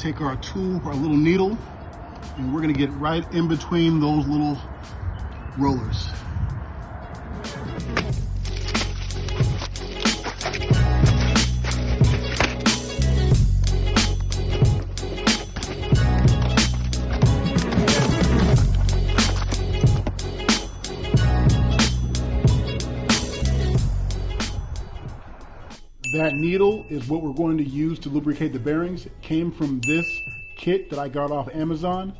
take our tool, our little needle, and we're gonna get right in between those little rollers. That needle is what we're going to use to lubricate the bearings. It came from this kit that I got off Amazon.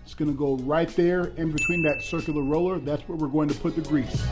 It's going to go right there in between that circular roller. That's where we're going to put the grease.